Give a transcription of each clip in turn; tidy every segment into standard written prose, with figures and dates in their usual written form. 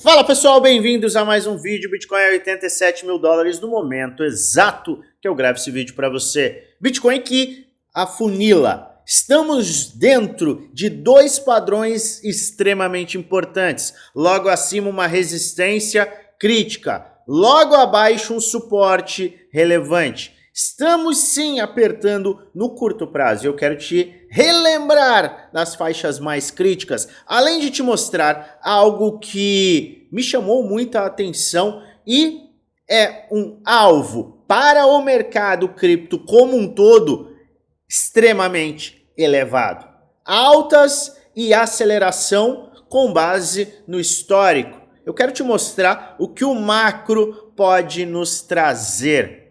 Fala pessoal, bem-vindos a mais um vídeo. Bitcoin é 87 mil dólares no momento exato que eu gravo esse vídeo para você. Bitcoin que afunila. Estamos dentro de dois padrões extremamente importantes. Logo acima uma resistência crítica, logo abaixo um suporte relevante. Estamos sim apertando no curto prazo e eu quero te relembrar das faixas mais críticas, além de te mostrar algo que me chamou muita atenção e é um alvo para o mercado cripto como um todo extremamente elevado. Altas e aceleração com base no histórico. Eu quero te mostrar o que o macro pode nos trazer.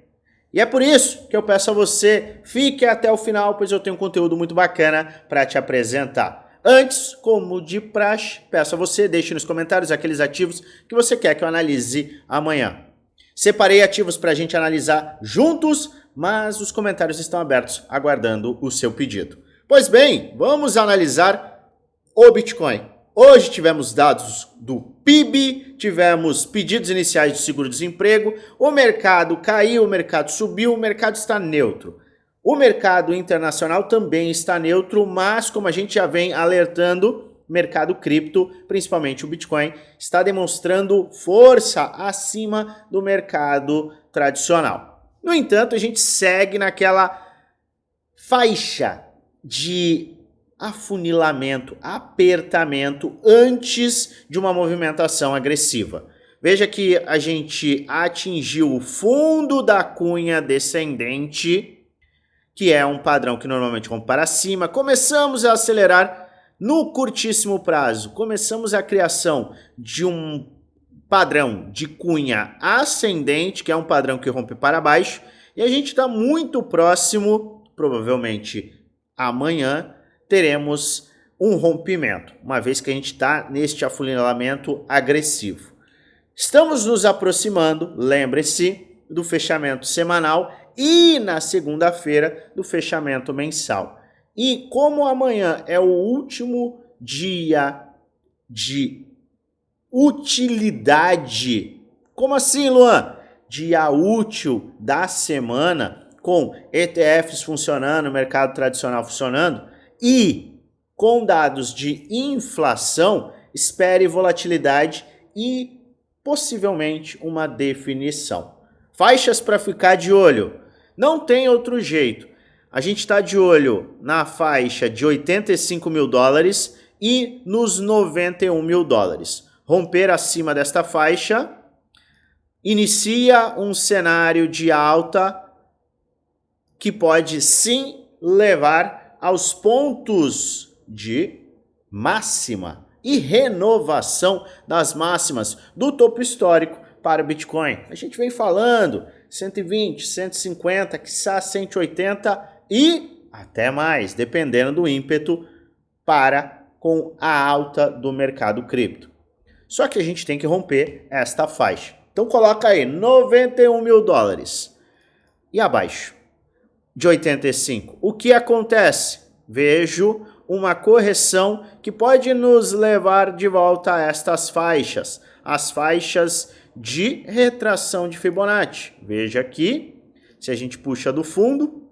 E é por isso que eu peço a você, fique até o final, pois eu tenho um conteúdo muito bacana para te apresentar. Antes, como de praxe, peço a você, deixe nos comentários aqueles ativos que você quer que eu analise amanhã. Separei ativos para a gente analisar juntos, mas os comentários estão abertos, aguardando o seu pedido. Pois bem, vamos analisar o Bitcoin. Hoje tivemos dados do PIB, tivemos pedidos iniciais de seguro-desemprego, o mercado caiu, o mercado subiu, o mercado está neutro. O mercado internacional também está neutro, mas como a gente já vem alertando, o mercado cripto, principalmente o Bitcoin, está demonstrando força acima do mercado tradicional. No entanto, a gente segue naquela faixa de afunilamento, apertamento antes de uma movimentação agressiva. Veja que a gente atingiu o fundo da cunha descendente, que é um padrão que normalmente vamos para cima. Começamos a acelerar no curtíssimo prazo. Começamos a criação de um padrão de cunha ascendente, que é um padrão que rompe para baixo. E a gente está muito próximo, provavelmente amanhã, teremos um rompimento, uma vez que a gente está neste afunilamento agressivo. Estamos nos aproximando, lembre-se, do fechamento semanal e na segunda-feira do fechamento mensal. E como amanhã é o último dia de utilidade, como assim, Luan? Dia útil da semana, com ETFs funcionando, mercado tradicional funcionando, e com dados de inflação, espere volatilidade e possivelmente uma definição. Faixas para ficar de olho. Não tem outro jeito. A gente está de olho na faixa de 85 mil dólares e nos 91 mil dólares. Romper acima desta faixa inicia um cenário de alta que pode sim levar aos pontos de máxima e renovação das máximas do topo histórico para o Bitcoin. A gente vem falando 120, 150, quiçá 180 e até mais, dependendo do ímpeto para com a alta do mercado cripto. Só que a gente tem que romper esta faixa. Então coloca aí 91 mil dólares e abaixo de 85. O que acontece? Vejo uma correção que pode nos levar de volta a estas faixas, as faixas de retração de Fibonacci. Veja aqui, se a gente puxa do fundo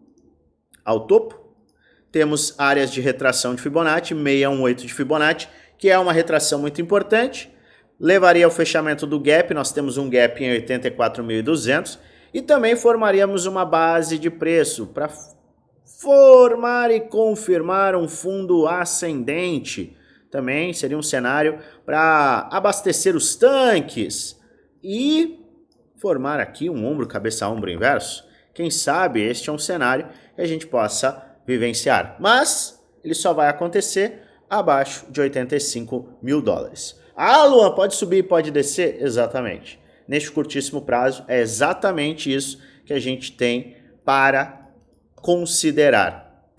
ao topo, temos áreas de retração de Fibonacci, 618 de Fibonacci, que é uma retração muito importante, levaria ao fechamento do gap, nós temos um gap em 84.200, e também formaríamos uma base de preço para formar e confirmar um fundo ascendente. Também seria um cenário para abastecer os tanques e formar aqui um ombro, cabeça, ombro inverso. Quem sabe este é um cenário que a gente possa vivenciar. Mas ele só vai acontecer abaixo de 85 mil dólares. Ah, Luan, pode subir, pode descer? Exatamente. Neste curtíssimo prazo, é exatamente isso que a gente tem para considerar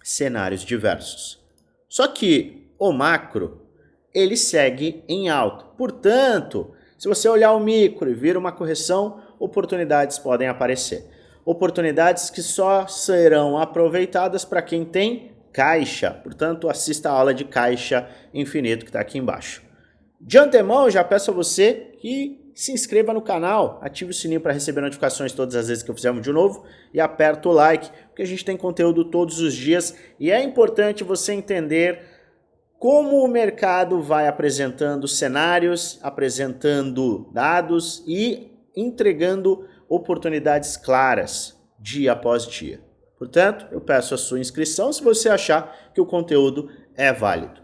cenários diversos. Só que o macro, ele segue em alta. Portanto, se você olhar o micro e vir uma correção, oportunidades podem aparecer. Oportunidades que só serão aproveitadas para quem tem caixa. Portanto, assista a aula de caixa infinito que está aqui embaixo. De antemão, eu já peço a você que se inscreva no canal, ative o sininho para receber notificações todas as vezes que eu fizer um vídeo novo e aperta o like, porque a gente tem conteúdo todos os dias e é importante você entender como o mercado vai apresentando cenários, apresentando dados e entregando oportunidades claras dia após dia. Portanto, eu peço a sua inscrição se você achar que o conteúdo é válido.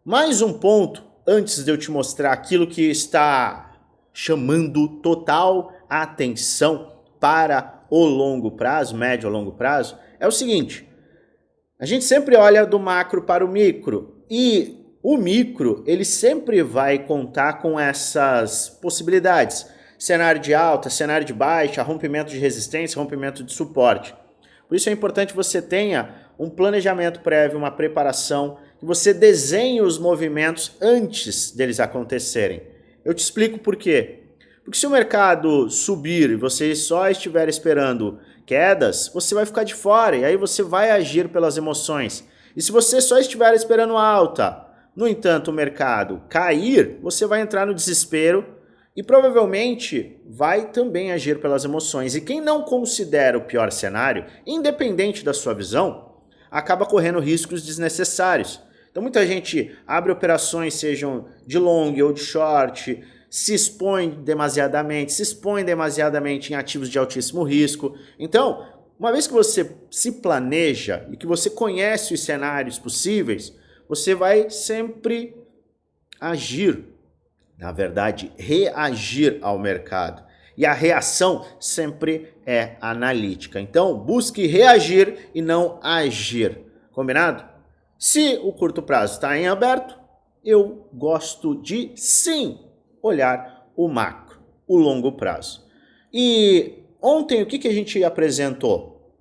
Mais um ponto, antes de eu te mostrar aquilo que está chamando total atenção para o longo prazo, médio a longo prazo, é o seguinte: a gente sempre olha do macro para o micro e o micro ele sempre vai contar com essas possibilidades: cenário de alta, cenário de baixa, rompimento de resistência, rompimento de suporte. Por isso é importante que você tenha um planejamento prévio, uma preparação, que você desenhe os movimentos antes deles acontecerem. Eu te explico por quê. Porque se o mercado subir e você só estiver esperando quedas, você vai ficar de fora e aí você vai agir pelas emoções. E se você só estiver esperando alta, no entanto o mercado cair, você vai entrar no desespero e provavelmente vai também agir pelas emoções. E quem não considera o pior cenário, independente da sua visão, acaba correndo riscos desnecessários. Então muita gente abre operações, sejam de long ou de short, se expõe demasiadamente em ativos de altíssimo risco. Então, uma vez que você se planeja e que você conhece os cenários possíveis, você vai sempre agir, na verdade, reagir ao mercado. E a reação sempre é analítica. Então, busque reagir e não agir. Combinado? Se o curto prazo está em aberto, eu gosto de sim olhar o macro, o longo prazo. E ontem o que a gente apresentou?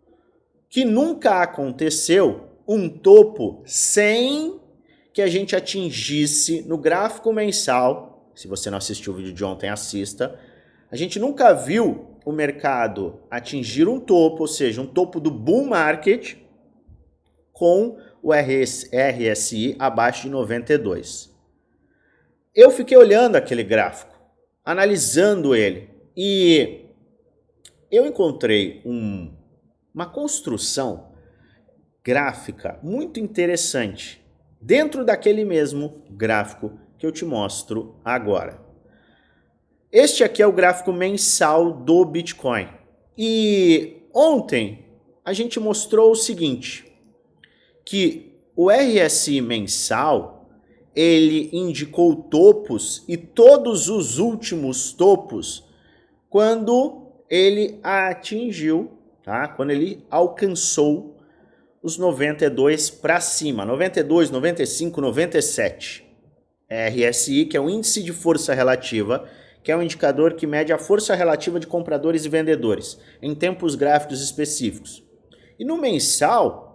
Que nunca aconteceu um topo sem que a gente atingisse no gráfico mensal. Se você não assistiu o vídeo de ontem, assista. A gente nunca viu o mercado atingir um topo, ou seja, um topo do bull market com o RSI abaixo de 92. Eu fiquei olhando aquele gráfico, analisando ele, e eu encontrei uma construção gráfica muito interessante dentro daquele mesmo gráfico que eu te mostro agora. Este aqui é o gráfico mensal do Bitcoin. E ontem a gente mostrou o seguinte, que o RSI mensal ele indicou topos e todos os últimos topos quando ele atingiu, tá? Quando ele alcançou os 92 para cima, 92, 95, 97. RSI, que é o índice de força relativa, que é um indicador que mede a força relativa de compradores e vendedores em tempos gráficos específicos. E no mensal,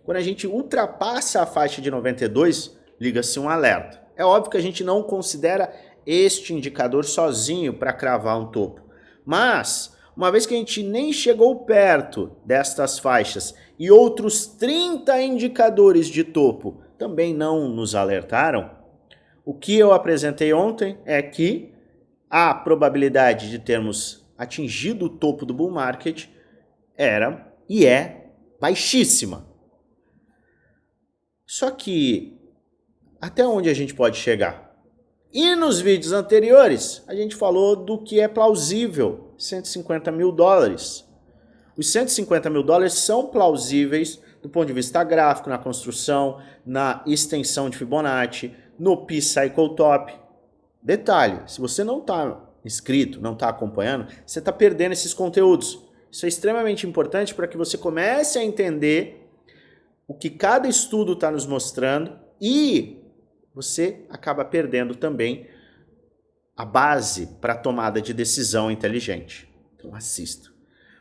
quando a gente ultrapassa a faixa de 92, liga-se um alerta. É óbvio que a gente não considera este indicador sozinho para cravar um topo. Mas, uma vez que a gente nem chegou perto destas faixas e outros 30 indicadores de topo também não nos alertaram, o que eu apresentei ontem é que a probabilidade de termos atingido o topo do bull market era e é baixíssima. Só que até onde a gente pode chegar? E nos vídeos anteriores, a gente falou do que é plausível, 150 mil dólares. Os 150 mil dólares são plausíveis do ponto de vista gráfico, na construção, na extensão de Fibonacci, no P-Cycle Top. Detalhe, se você não está inscrito, não está acompanhando, você está perdendo esses conteúdos. Isso é extremamente importante para que você comece a entender o que cada estudo está nos mostrando e você acaba perdendo também a base para a tomada de decisão inteligente. Então assista.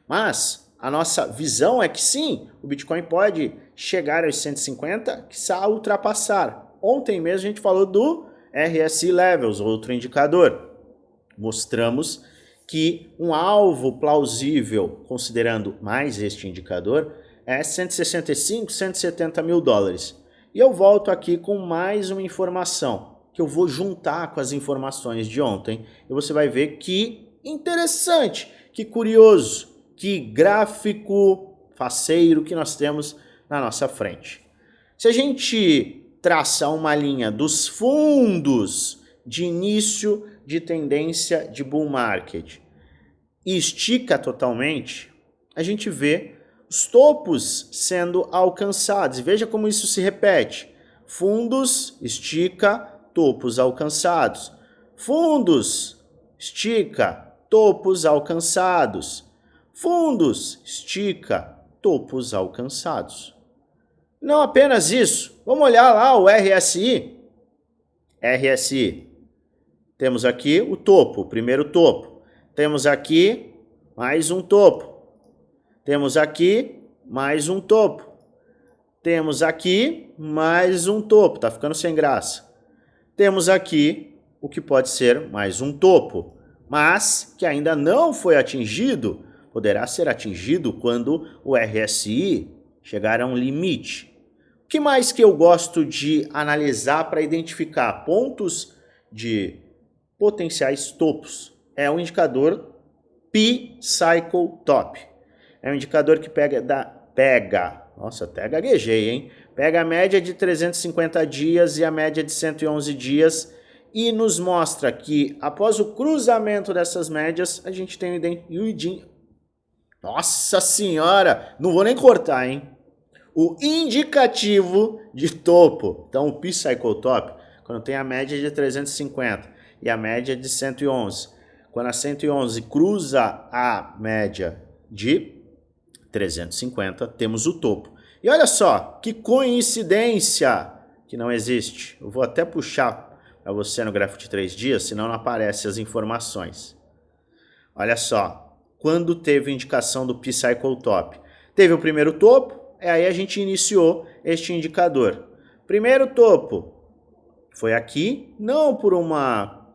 Mas a nossa visão é que sim, o Bitcoin pode chegar aos 150, quiçá ultrapassar. Ontem mesmo a gente falou do RSI Levels, outro indicador. Mostramos que um alvo plausível, considerando mais este indicador, é 165, 170 mil dólares. E eu volto aqui com mais uma informação. que eu vou juntar com as informações de ontem e você vai ver que interessante, que curioso, que gráfico faceiro que nós temos na nossa frente. Se a gente traça uma linha dos fundos de início de tendência de bull market e estica totalmente, a gente vê os topos sendo alcançados. E veja como isso se repete. Fundos, estica, topos alcançados. Fundos, estica, topos alcançados. Fundos, estica, topos alcançados. Não apenas isso, vamos olhar lá o RSI. RSI. Temos aqui o topo, o primeiro topo. Temos aqui mais um topo. Temos aqui mais um topo. Temos aqui mais um topo. Tá ficando sem graça. Temos aqui o que pode ser mais um topo, mas que ainda não foi atingido, poderá ser atingido quando o RSI chegar a um limite. O que mais que eu gosto de analisar para identificar pontos de potenciais topos? É o indicador P-Cycle Top. É um indicador que nossa, até gaguejei, hein? Pega a média de 350 dias e a média de 111 dias e nos mostra que após o cruzamento dessas médias, a gente tem nossa senhora, não vou nem cortar, hein? O indicativo de topo. Então, o P-Cycle Top, quando tem a média de 350 e a média de 111. Quando a 111 cruza a média de 350, temos o topo. E olha só, que coincidência que não existe. Eu vou até puxar para você no gráfico de 3 dias, senão não aparecem as informações. Olha só, quando teve indicação do P-Cycle Top? Teve o primeiro topo, e aí a gente iniciou este indicador. Primeiro topo foi aqui, não por uma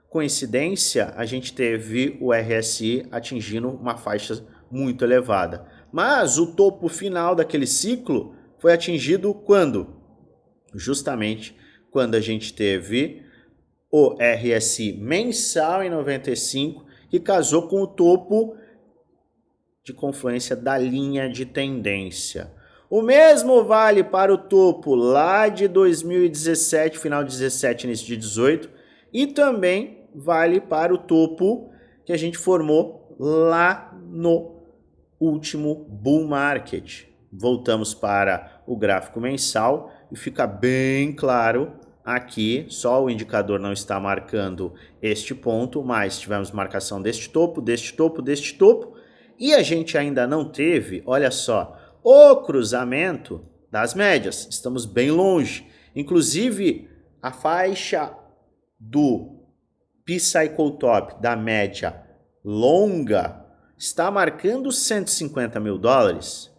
coincidência, a gente teve o RSI atingindo uma faixa muito elevada. Mas o topo final daquele ciclo foi atingido quando? Justamente quando a gente teve o RSI mensal em 95, que casou com o topo de confluência da linha de tendência. O mesmo vale para o topo lá de 2017, final de 17, início de 18, e também vale para o topo que a gente formou lá no último bull market. Voltamos para o gráfico mensal e fica bem claro aqui, só o indicador não está marcando este ponto, mas tivemos marcação deste topo, deste topo, deste topo, e a gente ainda não teve, olha só, o cruzamento das médias. Estamos bem longe. Inclusive, a faixa do P-Cycle Top da média longa está marcando 150 mil dólares.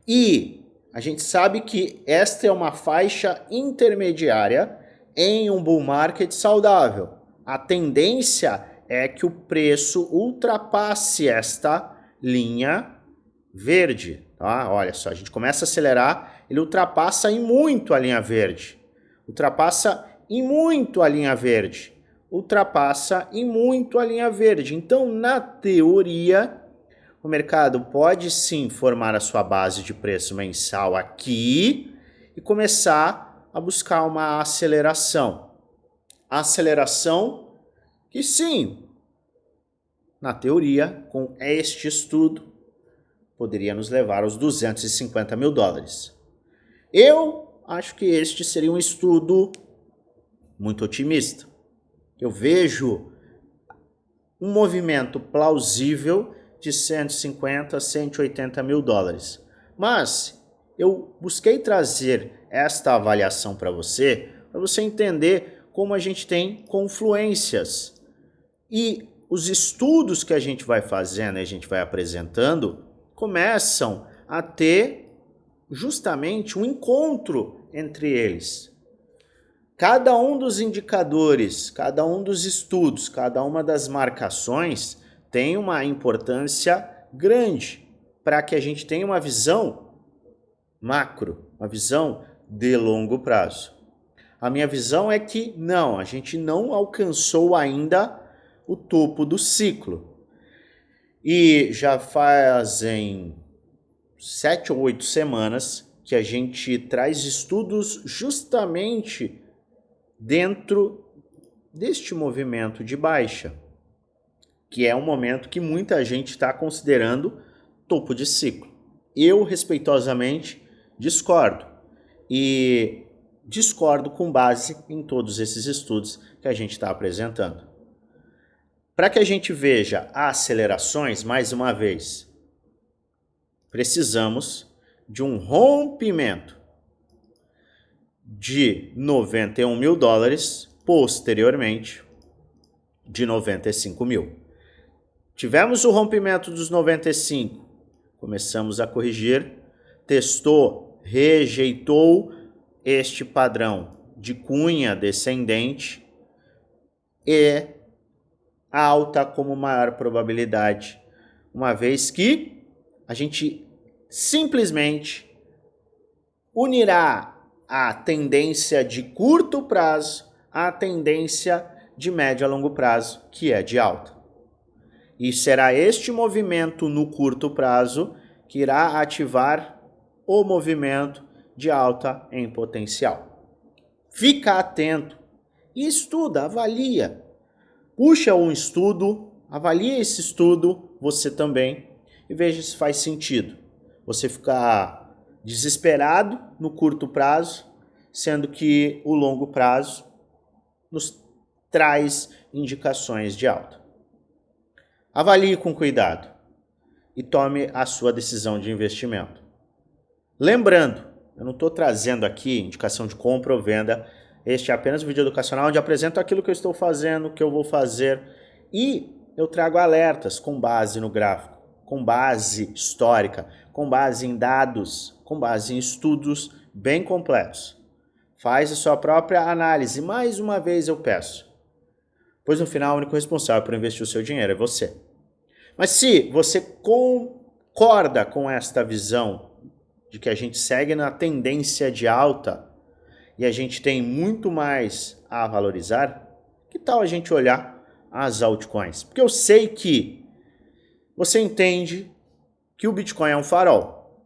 E a gente sabe que esta é uma faixa intermediária em um bull market saudável. A tendência é que o preço ultrapasse esta linha verde. Tá? Olha só, a gente começa a acelerar, ele ultrapassa em muito a linha verde. Ultrapassa em muito a linha verde. Ultrapassa em muito a linha verde. Então, na teoria, o mercado pode sim formar a sua base de preço mensal aqui e começar a buscar uma aceleração. Aceleração que sim, na teoria, com este estudo, poderia nos levar aos 250 mil dólares. Eu acho que este seria um estudo muito otimista. Eu vejo um movimento plausível de 150 a 180 mil dólares. Mas eu busquei trazer esta avaliação para você entender como a gente tem confluências. E os estudos que a gente vai fazendo e a gente vai apresentando começam a ter justamente um encontro entre eles. Cada um dos indicadores, cada um dos estudos, cada uma das marcações tem uma importância grande para que a gente tenha uma visão macro, uma visão de longo prazo. A minha visão é que não, a gente não alcançou ainda o topo do ciclo. E já fazem 7 ou 8 semanas que a gente traz estudos justamente dentro deste movimento de baixa, que é um momento que muita gente está considerando topo de ciclo. Eu, respeitosamente, discordo. E discordo com base em todos esses estudos que a gente está apresentando. Para que a gente veja acelerações, mais uma vez, precisamos de um rompimento de 91 mil dólares, posteriormente de 95 mil. Tivemos o rompimento dos 95, começamos a corrigir, testou, rejeitou este padrão de cunha descendente e alta como maior probabilidade, uma vez que a gente simplesmente unirá a tendência de curto prazo à tendência de médio a longo prazo, que é de alta. E será este movimento no curto prazo que irá ativar o movimento de alta em potencial. Fica atento e estuda, avalia. Puxa um estudo, avalia esse estudo, você também, e veja se faz sentido. Você ficar desesperado no curto prazo, sendo que o longo prazo nos traz indicações de alta. Avalie com cuidado e tome a sua decisão de investimento. Lembrando, eu não estou trazendo aqui indicação de compra ou venda, este é apenas um vídeo educacional onde apresento aquilo que eu estou fazendo, que eu vou fazer, e eu trago alertas com base no gráfico, com base histórica, com base em dados, com base em estudos bem completos. Faz a sua própria análise, mais uma vez eu peço, pois no final o único responsável por investir o seu dinheiro é você. Mas se você concorda com esta visão de que a gente segue na tendência de alta e a gente tem muito mais a valorizar, que tal a gente olhar as altcoins? Porque eu sei que você entende que o Bitcoin é um farol.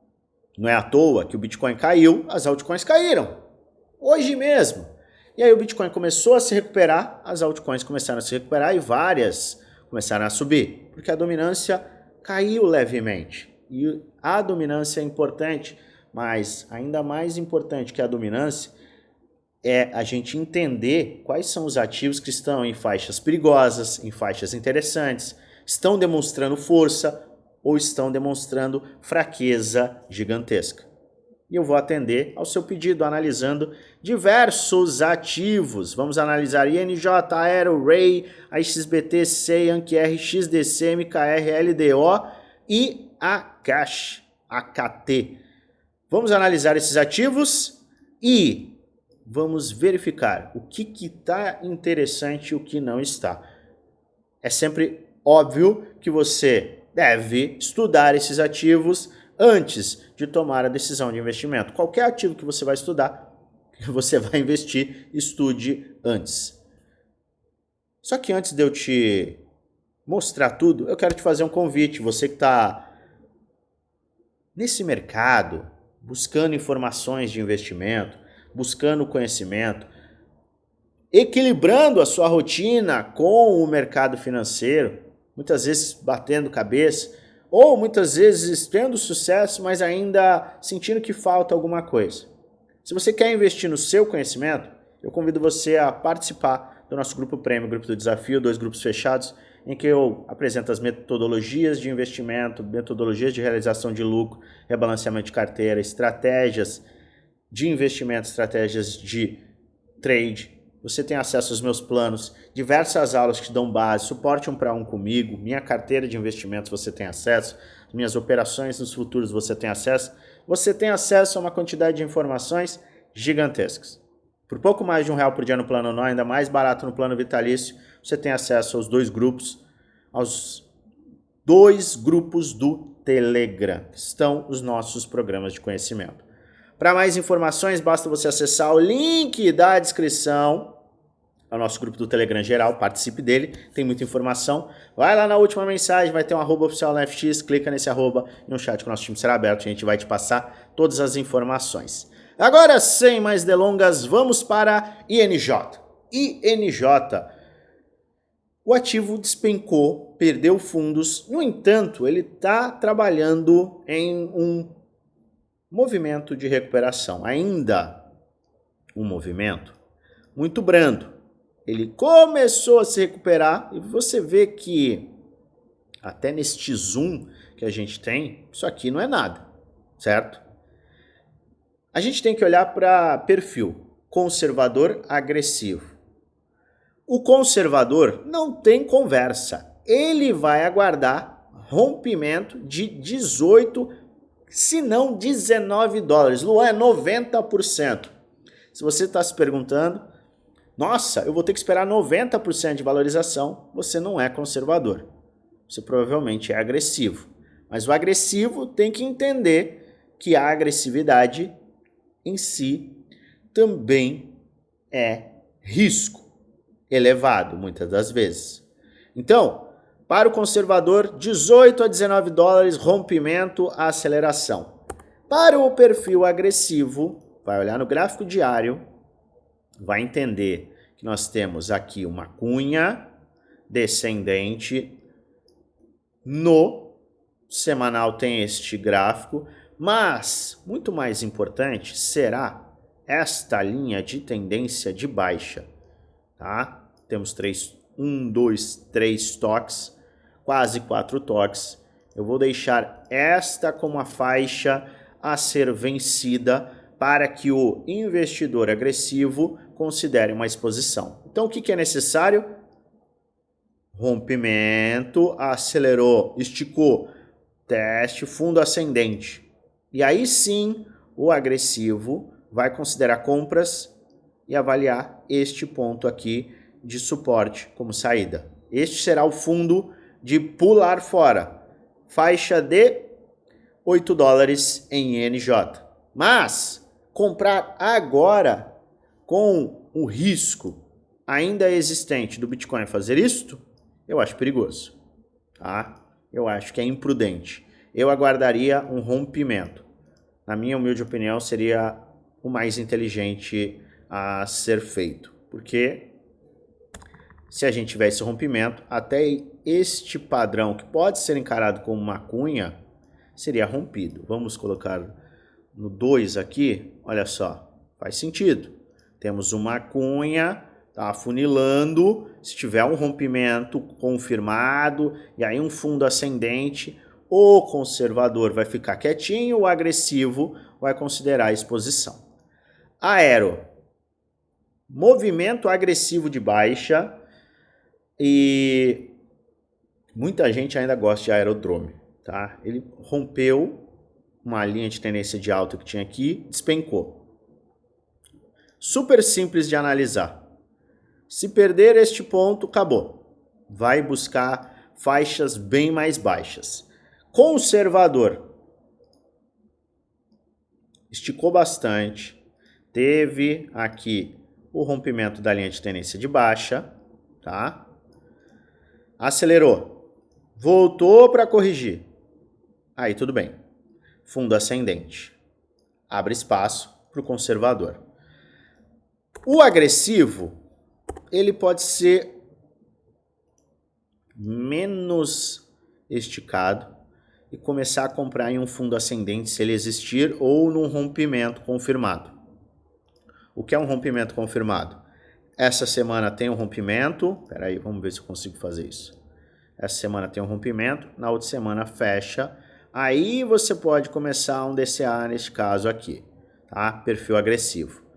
Não é à toa que o Bitcoin caiu, as altcoins caíram. Hoje mesmo. E aí o Bitcoin começou a se recuperar, as altcoins começaram a se recuperar e várias começaram a subir, porque a dominância caiu levemente. E a dominância é importante, mas ainda mais importante que a dominância é a gente entender quais são os ativos que estão em faixas perigosas, em faixas interessantes, estão demonstrando força ou estão demonstrando fraqueza gigantesca. E eu vou atender ao seu pedido analisando diversos ativos. Vamos analisar INJ, Aero, Ray, AXBT, SEI, Ankier, XDC, MKR, LDO e Akash, AKT. Vamos analisar esses ativos e vamos verificar o que está interessante e o que não está. É sempre óbvio que você deve estudar esses ativos antes de tomar a decisão de investimento. Qualquer ativo que você vai estudar, que você vai investir, estude antes. Só que antes de eu te mostrar tudo, eu quero te fazer um convite. Você que está nesse mercado, buscando informações de investimento, buscando conhecimento, equilibrando a sua rotina com o mercado financeiro, muitas vezes batendo cabeça, ou muitas vezes tendo sucesso, mas ainda sentindo que falta alguma coisa. Se você quer investir no seu conhecimento, eu convido você a participar do nosso grupo Prêmio, Grupo do Desafio, 2 grupos fechados, em que eu apresento as metodologias de investimento, metodologias de realização de lucro, rebalanceamento de carteira, estratégias de investimento, estratégias de trade. Você tem acesso aos meus planos, diversas aulas que te dão base, suporte 1 para 1 comigo, minha carteira de investimentos você tem acesso, minhas operações nos futuros você tem acesso a uma quantidade de informações gigantescas. Por pouco mais de R$1 por dia no plano anual, ainda mais barato no plano vitalício, você tem acesso aos 2 grupos, aos 2 grupos do Telegram, que estão os nossos programas de conhecimento. Para mais informações, basta você acessar o link da descrição ao nosso grupo do Telegram geral, participe dele, tem muita informação. Vai lá na última mensagem, vai ter um arroba oficial na FX, clica nesse arroba e um chat com o nosso time será aberto, a gente vai te passar todas as informações. Agora, sem mais delongas, vamos para INJ. INJ, o ativo despencou, perdeu fundos, no entanto, ele está trabalhando em um movimento de recuperação, ainda um movimento muito brando. Ele começou a se recuperar e você vê que até neste zoom que a gente tem, isso aqui não é nada, certo? A gente tem que olhar para perfil conservador agressivo. O conservador não tem conversa, ele vai aguardar rompimento de 18, se não 19 dólares. Luan, é 90%. Se você está se perguntando, nossa, eu vou ter que esperar 90% de valorização, você não é conservador. Você provavelmente é agressivo. Mas o agressivo tem que entender que a agressividade em si também é risco elevado, muitas das vezes. Então, para o conservador, 18 a 19 dólares, rompimento, aceleração. Para o perfil agressivo, vai olhar no gráfico diário, vai entender que nós temos aqui uma cunha descendente, no semanal tem este gráfico, mas muito mais importante será esta linha de tendência de baixa, tá? Temos 3 toques, quase 4 toques. Eu vou deixar esta como a faixa a ser vencida para que o investidor agressivo considere uma exposição. Então, o que é necessário? Rompimento, acelerou, esticou, teste, fundo ascendente. E aí sim, o agressivo vai considerar compras e avaliar este ponto aqui de suporte como saída. Este será o fundo de pular fora. Faixa de 8 dólares em INJ. Mas comprar agora com o risco ainda existente do Bitcoin fazer isto, eu acho perigoso, tá? Eu acho que é imprudente. Eu aguardaria um rompimento. Na minha humilde opinião, seria o mais inteligente a ser feito. Porque se a gente tiver esse rompimento, até este padrão, que pode ser encarado como uma cunha, seria rompido. Vamos colocar no 2 aqui, olha só, faz sentido. Temos uma cunha, tá afunilando, se tiver um rompimento confirmado, e aí um fundo ascendente, o conservador vai ficar quietinho, o agressivo vai considerar a exposição. Aero, movimento agressivo de baixa, e muita gente ainda gosta de aerodrome, tá? Ele rompeu uma linha de tendência de alta que tinha aqui, despencou. Super simples de analisar. Se perder este ponto, acabou. Vai buscar faixas bem mais baixas. Conservador. Esticou bastante. Teve aqui o rompimento da linha de tendência de baixa, tá? Acelerou. Voltou para corrigir. Aí tudo bem. Fundo ascendente. Abre espaço para o conservador. O agressivo, ele pode ser menos esticado e começar a comprar em um fundo ascendente se ele existir ou num rompimento confirmado. O que é um rompimento confirmado? Essa semana tem um rompimento, peraí, vamos ver se eu consigo fazer isso. Essa semana tem um rompimento, na outra semana fecha, aí você pode começar um DCA neste caso aqui, tá? Perfil agressivo.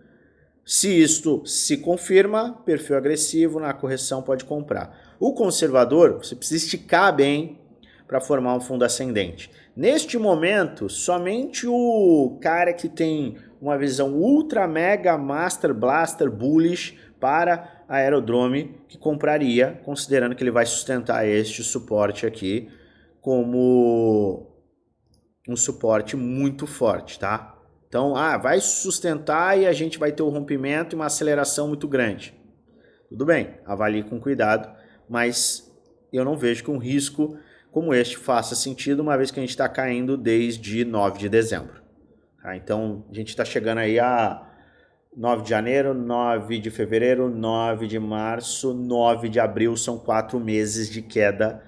Se isto se confirma, perfil agressivo, na correção pode comprar. O conservador, você precisa esticar bem para formar um fundo ascendente. Neste momento, somente o cara que tem uma visão ultra mega master blaster bullish para aerodrome que compraria, considerando que ele vai sustentar este suporte aqui como um suporte muito forte, tá? Então, vai sustentar e a gente vai ter um rompimento e uma aceleração muito grande. Tudo bem, avalie com cuidado, mas eu não vejo que um risco como este faça sentido, uma vez que a gente está caindo desde 9 de dezembro. Tá? Então, a gente está chegando aí a 9 de janeiro, 9 de fevereiro, 9 de março, 9 de abril, são 4 meses de queda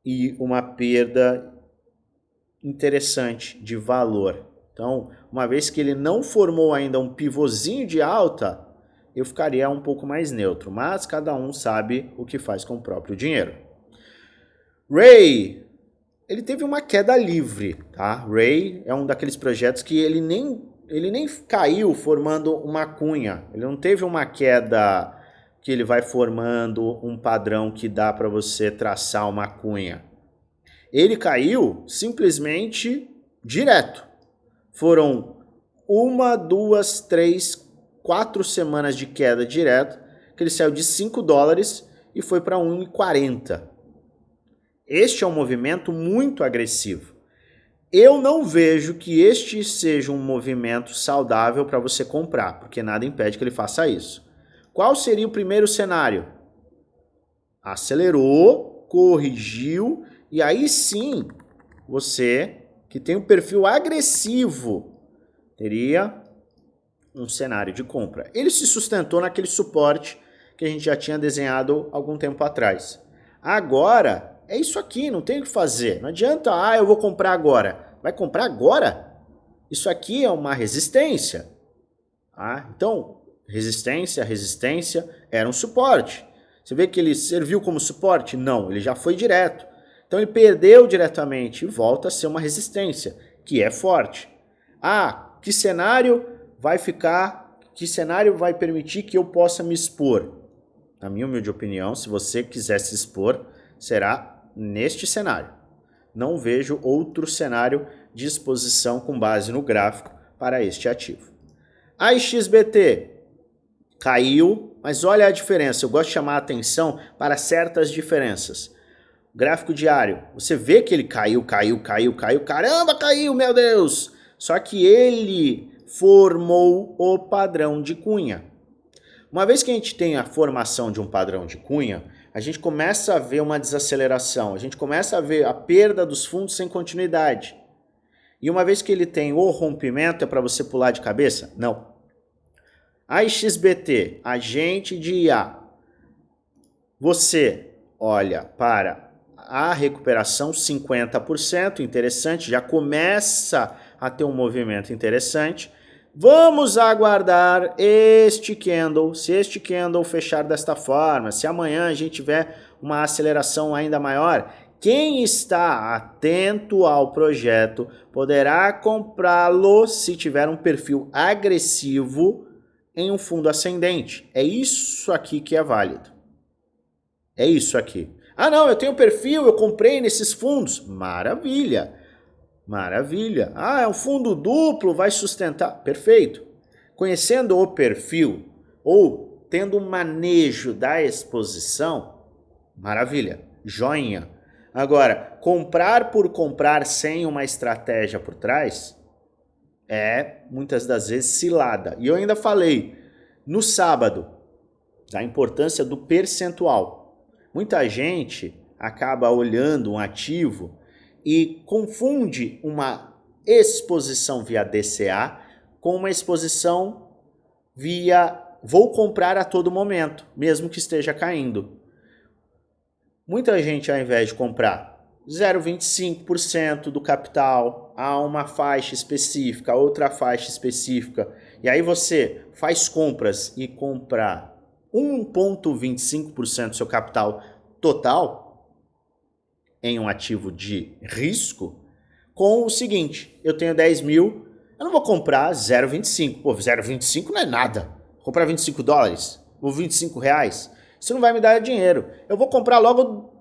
e uma perda interessante de valor. Então, uma vez que ele não formou ainda um pivôzinho de alta, eu ficaria um pouco mais neutro, mas cada um sabe o que faz com o próprio dinheiro. Ray, ele teve uma queda livre, tá? Ray é um daqueles projetos que ele nem caiu formando uma cunha, ele não teve uma queda que ele vai formando um padrão que dá para você traçar uma cunha. Ele caiu simplesmente direto. Foram 1, 2, 3, 4 semanas de queda direto, que ele saiu de 5 dólares e foi para 1,40. Este é um movimento muito agressivo. Eu não vejo que este seja um movimento saudável para você comprar, porque nada impede que ele faça isso. Qual seria o primeiro cenário? Acelerou, corrigiu, e aí sim, você que tem um perfil agressivo teria um cenário de compra. Ele se sustentou naquele suporte que a gente já tinha desenhado algum tempo atrás. Agora, é isso aqui, não tem o que fazer. Não adianta, eu vou comprar agora. Vai comprar agora? Isso aqui é uma resistência. Então, resistência, era um suporte. Você vê que ele serviu como suporte? Não, ele já foi direto. Então ele perdeu diretamente e volta a ser uma resistência, que é forte. Que cenário vai ficar, que cenário vai permitir que eu possa me expor? Na minha humilde opinião, se você quiser se expor, será neste cenário. Não vejo outro cenário de exposição com base no gráfico para este ativo. A XBT caiu, mas olha a diferença. Eu gosto de chamar a atenção para certas diferenças. Gráfico diário, você vê que ele caiu, caramba, caiu, meu Deus! Só que ele formou o padrão de cunha. Uma vez que a gente tem a formação de um padrão de cunha, a gente começa a ver uma desaceleração, a gente começa a ver a perda dos fundos sem continuidade. E uma vez que ele tem o rompimento, é para você pular de cabeça? Não. A XBT, agente de IA, você olha para a recuperação 50%, interessante, já começa a ter um movimento interessante. Vamos aguardar este candle, se este candle fechar desta forma, se amanhã a gente tiver uma aceleração ainda maior, quem está atento ao projeto poderá comprá-lo se tiver um perfil agressivo em um fundo ascendente. É isso aqui que é válido. É isso aqui. Não, eu tenho perfil, eu comprei nesses fundos. Maravilha. Maravilha. É um fundo duplo, vai sustentar. Perfeito. Conhecendo o perfil ou tendo um manejo da exposição, maravilha. Joinha. Agora, comprar por comprar sem uma estratégia por trás é, muitas das vezes, cilada. E eu ainda falei no sábado da importância do percentual. Muita gente acaba olhando um ativo e confunde uma exposição via DCA com uma exposição via vou comprar a todo momento, mesmo que esteja caindo. Muita gente, ao invés de comprar 0,25% do capital a uma faixa específica, outra faixa específica, e aí você faz compras e comprar 1,25% do seu capital total em um ativo de risco, com o seguinte, eu tenho 10 mil, eu não vou comprar 0,25, 0,25 não é nada, vou comprar 25 dólares, ou 25 reais, isso não vai me dar dinheiro, eu vou comprar logo,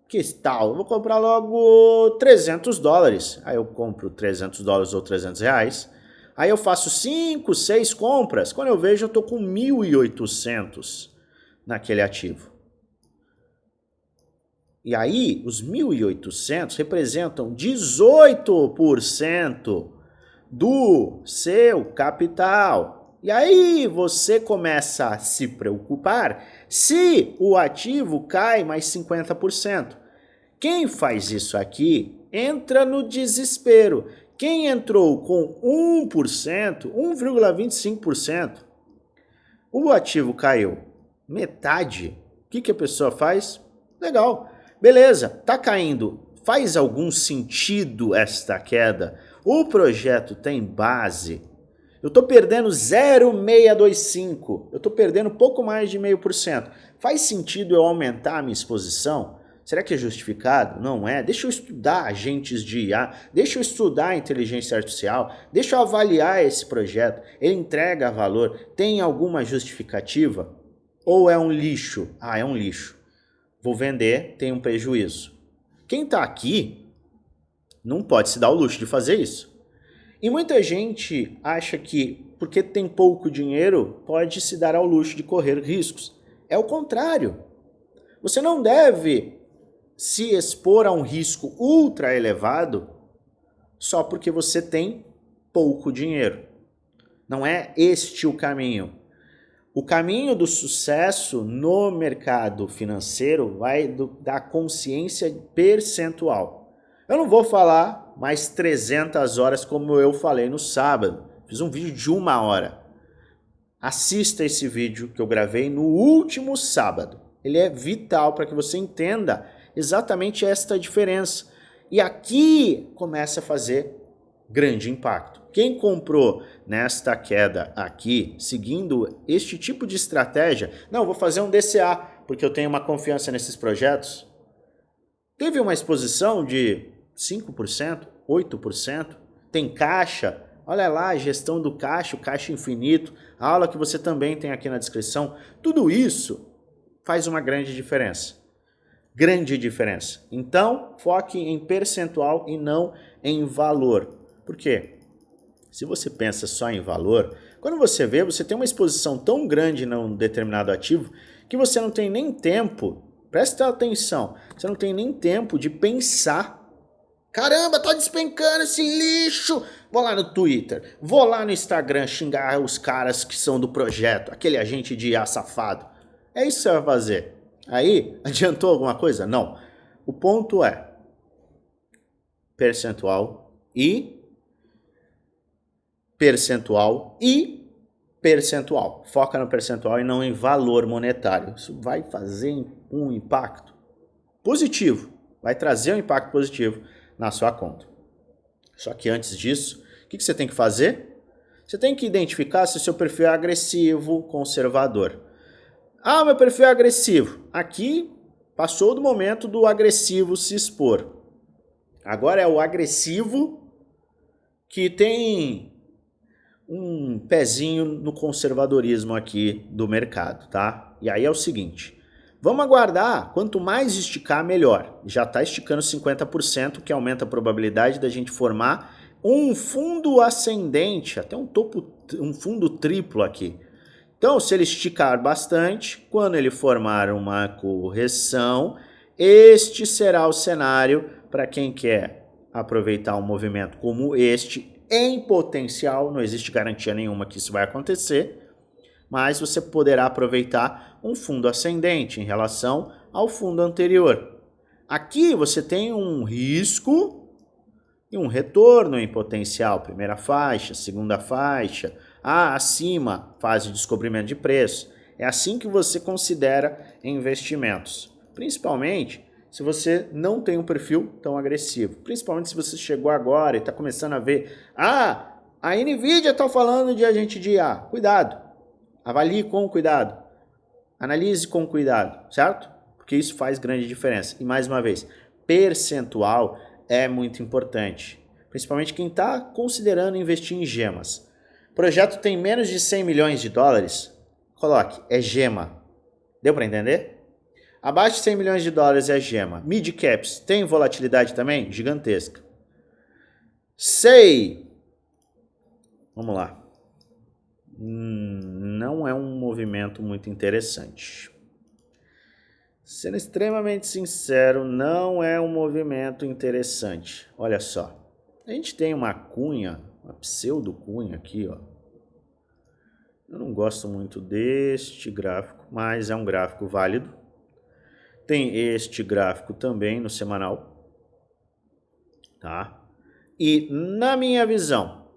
que tal, eu vou comprar logo 300 dólares, aí eu compro 300 dólares ou 300 reais, aí eu faço 5, 6 compras, quando eu vejo eu estou com 1.800 naquele ativo. E aí, os 1.800 representam 18% do seu capital. E aí você começa a se preocupar se o ativo cai mais 50%. Quem faz isso aqui entra no desespero. Quem entrou com 1%, 1,25%, o ativo caiu metade. O que a pessoa faz? Legal, beleza, tá caindo. Faz algum sentido esta queda? O projeto tem base? Eu estou perdendo 0,625, eu estou perdendo pouco mais de 0,5%. Faz sentido eu aumentar a minha exposição? Será que é justificado? Não é? Deixa eu estudar agentes de IA, deixa eu estudar a inteligência artificial, deixa eu avaliar esse projeto. Ele entrega valor? Tem alguma justificativa? Ou é um lixo? Ah, é um lixo. Vou vender, tem um prejuízo. Quem está aqui não pode se dar o luxo de fazer isso. E muita gente acha que, porque tem pouco dinheiro, pode se dar ao luxo de correr riscos. É o contrário. Você não deve se expor a um risco ultra elevado só porque você tem pouco dinheiro. Não é este o caminho. O caminho do sucesso no mercado financeiro vai da consciência percentual. Eu não vou falar mais 300 horas como eu falei no sábado. Fiz um vídeo de 1 hora. Assista esse vídeo que eu gravei no último sábado. Ele é vital para que você entenda exatamente esta diferença. E aqui começa a fazer grande impacto. Quem comprou nesta queda aqui, seguindo este tipo de estratégia, não, vou fazer um DCA, porque eu tenho uma confiança nesses projetos, teve uma exposição de 5%, 8%, tem caixa, olha lá a gestão do caixa, o caixa infinito, a aula que você também tem aqui na descrição, tudo isso faz uma grande diferença. Grande diferença. Então, foque em percentual e não em valor. Por quê? Se você pensa só em valor, quando você vê, você tem uma exposição tão grande num determinado ativo que você não tem nem tempo, presta atenção, você não tem nem tempo de pensar. Caramba, tá despencando esse lixo! Vou lá no Twitter, vou lá no Instagram xingar os caras que são do projeto, aquele agente de IA safado. É isso que você vai fazer. Aí, adiantou alguma coisa? Não. O ponto é percentual e percentual e percentual. Foca no percentual e não em valor monetário. Isso vai fazer um impacto positivo, vai trazer um impacto positivo na sua conta. Só que antes disso, o que você tem que fazer? Você tem que identificar se o seu perfil é agressivo, conservador. Ah, meu perfil é agressivo. Aqui passou do momento do agressivo se expor. Agora é o agressivo que tem um pezinho no conservadorismo aqui do mercado, tá? E aí é o seguinte, vamos aguardar, quanto mais esticar, melhor. Já está esticando 50%, que aumenta a probabilidade da gente formar um fundo ascendente, até um fundo triplo aqui. Então, se ele esticar bastante, quando ele formar uma correção, este será o cenário para quem quer aproveitar um movimento como este em potencial. Não existe garantia nenhuma que isso vai acontecer, mas você poderá aproveitar um fundo ascendente em relação ao fundo anterior. Aqui você tem um risco e um retorno em potencial, primeira faixa, segunda faixa, acima, fase de descobrimento de preço. É assim que você considera investimentos, principalmente se você não tem um perfil tão agressivo, principalmente se você chegou agora e está começando a ver, a Nvidia está falando de agente de IA, cuidado, avalie com cuidado, analise com cuidado, certo? Porque isso faz grande diferença. E mais uma vez, percentual é muito importante, principalmente quem está considerando investir em gemas. O projeto tem menos de 100 milhões de dólares, coloque, é gema. Deu para entender? Abaixo de 100 milhões de dólares é gema. Mid caps tem volatilidade também? Gigantesca. Vamos lá. Não é um movimento muito interessante. Sendo extremamente sincero, não é um movimento interessante. Olha só. A gente tem uma cunha, uma pseudo cunha aqui, ó. Eu não gosto muito deste gráfico, mas é um gráfico válido. Tem este gráfico também no semanal, tá? E na minha visão,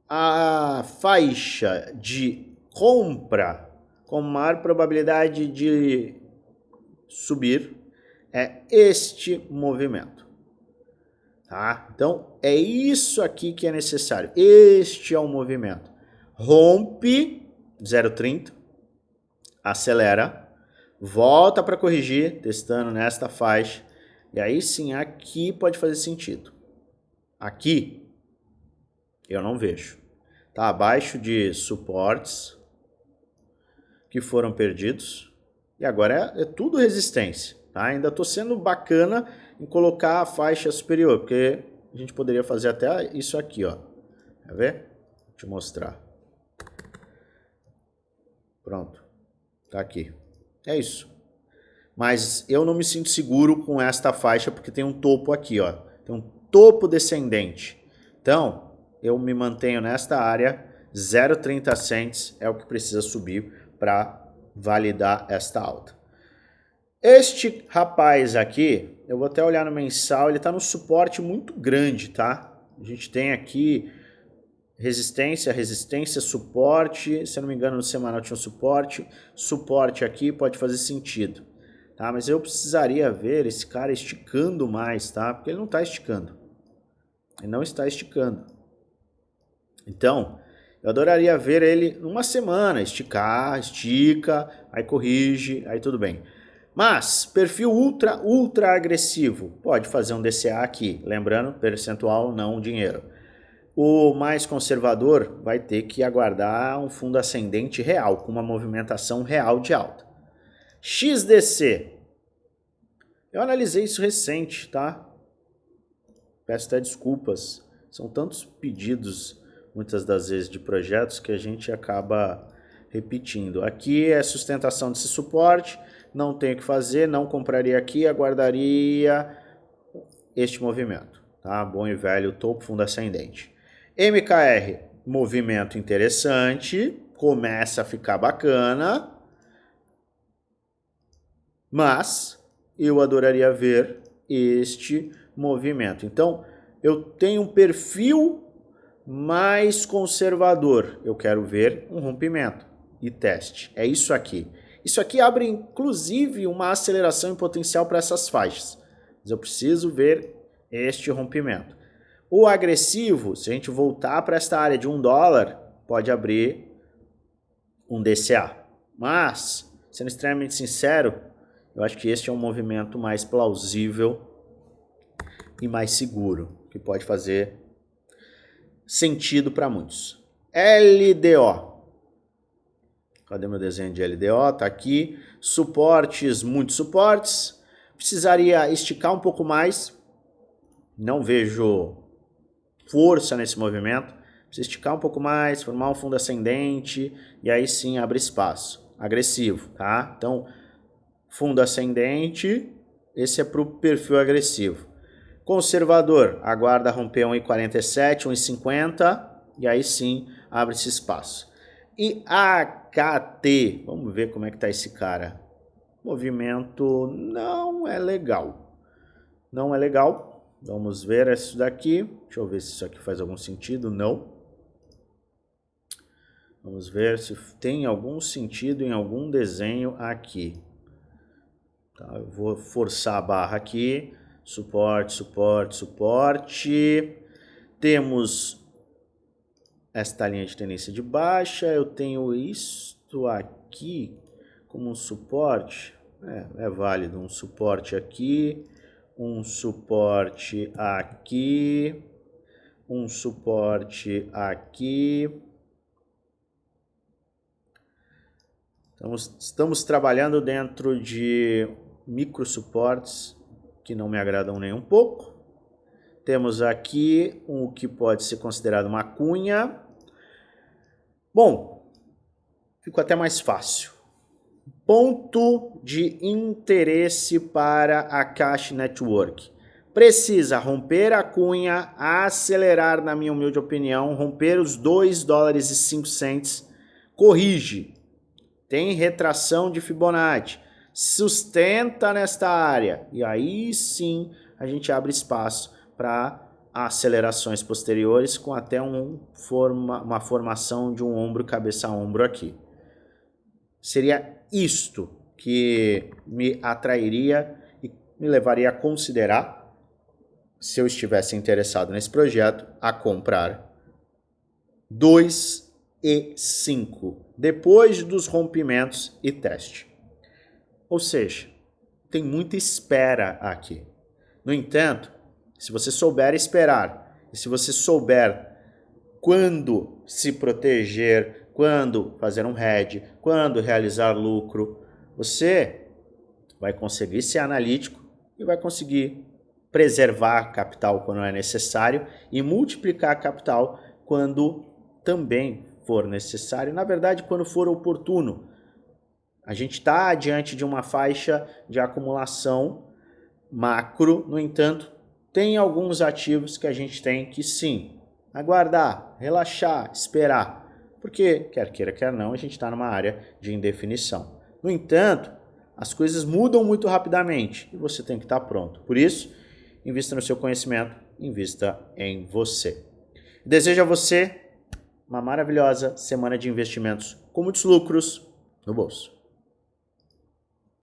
a faixa de compra com maior probabilidade de subir é este movimento, tá? Então é isso aqui que é necessário. Este é o movimento. Rompe 0,30, acelera, volta para corrigir, testando nesta faixa, e aí sim aqui pode fazer sentido. Aqui eu não vejo. Tá abaixo de suportes que foram perdidos e agora é tudo resistência. Tá? Ainda estou sendo bacana em colocar a faixa superior, porque a gente poderia fazer até isso aqui, ó. Quer ver? Vou te mostrar. Pronto. Tá aqui. É isso. Mas eu não me sinto seguro com esta faixa porque tem um topo aqui, ó. Tem um topo descendente. Então, eu me mantenho nesta área. 0,30 cents é o que precisa subir para validar esta alta. Este rapaz aqui, eu vou até olhar no mensal, ele está no suporte muito grande, tá? A gente tem aqui resistência, resistência, suporte. Se eu não me engano, no semanal tinha um suporte. Suporte aqui pode fazer sentido. Tá, mas eu precisaria ver esse cara esticando mais, tá? Porque ele não está esticando. Ele não está esticando. Então, eu adoraria ver ele numa semana, esticar, estica, aí corrige, aí tudo bem. Mas, perfil ultra agressivo, pode fazer um DCA aqui. Lembrando, percentual, não dinheiro. O mais conservador vai ter que aguardar um fundo ascendente real, com uma movimentação real de alta. XDC. Eu analisei isso recente, tá? Peço até desculpas. São tantos pedidos, muitas das vezes, de projetos que a gente acaba repetindo. Aqui é sustentação desse suporte. Não tenho o que fazer, não compraria aqui, aguardaria este movimento. Tá? Bom e velho topo fundo ascendente. MKR, movimento interessante. Começa a ficar bacana. Mas eu adoraria ver este movimento. Então, eu tenho um perfil mais conservador. Eu quero ver um rompimento e teste. É isso aqui. Isso aqui abre, inclusive, uma aceleração em potencial para essas faixas. Mas eu preciso ver este rompimento. O agressivo, se a gente voltar para esta área de $1, pode abrir um DCA. Mas, sendo extremamente sincero, eu acho que este é um movimento mais plausível e mais seguro, que pode fazer sentido para muitos. LDO. Cadê meu desenho de LDO? Tá aqui. Suportes, muitos suportes. Precisaria esticar um pouco mais. Não vejo força nesse movimento. Precisa esticar um pouco mais, formar um fundo ascendente e aí sim abre espaço. Agressivo, tá? Então, fundo ascendente, esse é para o perfil agressivo. Conservador, aguarda romper 1,47, 1,50 e aí sim abre esse espaço. E AKT, vamos ver como é que tá esse cara. Movimento não é legal. Não é legal. Vamos ver isso daqui. Deixa eu ver se isso aqui faz algum sentido. Não. Vamos ver se tem algum sentido em algum desenho aqui. Tá, eu vou forçar a barra aqui. Suporte, suporte, suporte. Temos esta linha de tendência de baixa. Eu tenho isto aqui como um suporte. É válido. Um suporte aqui. Um suporte aqui. Um suporte aqui. Então, estamos trabalhando dentro de micro suportes que não me agradam nem um pouco. Temos aqui o que pode ser considerado uma cunha. Bom, ficou até mais fácil. Ponto de interesse para a Cash Network. precisa romper a cunha, acelerar, na minha humilde opinião, romper os 2 dólares e 5 cents, corrige, tem retração de Fibonacci, sustenta nesta área, e aí sim a gente abre espaço para acelerações posteriores com até uma formação de um ombro cabeça a ombro aqui. Seria isto que me atrairia e me levaria a considerar, se eu estivesse interessado nesse projeto, a comprar 2 e 5, depois dos rompimentos e teste. Ou seja, tem muita espera aqui. No entanto, se você souber esperar, e se você souber quando se proteger, quando fazer um hedge, quando realizar lucro, você vai conseguir ser analítico e vai conseguir preservar capital quando é necessário e multiplicar capital quando também for necessário, na verdade, quando for oportuno. A gente está diante de uma faixa de acumulação macro, no entanto, tem alguns ativos que a gente tem que sim, aguardar, relaxar, esperar, porque quer queira, quer não, a gente está numa área de indefinição. No entanto, as coisas mudam muito rapidamente e você tem que estar pronto. Por isso, invista no seu conhecimento, invista em você. Desejo a você uma maravilhosa semana de investimentos com muitos lucros no bolso.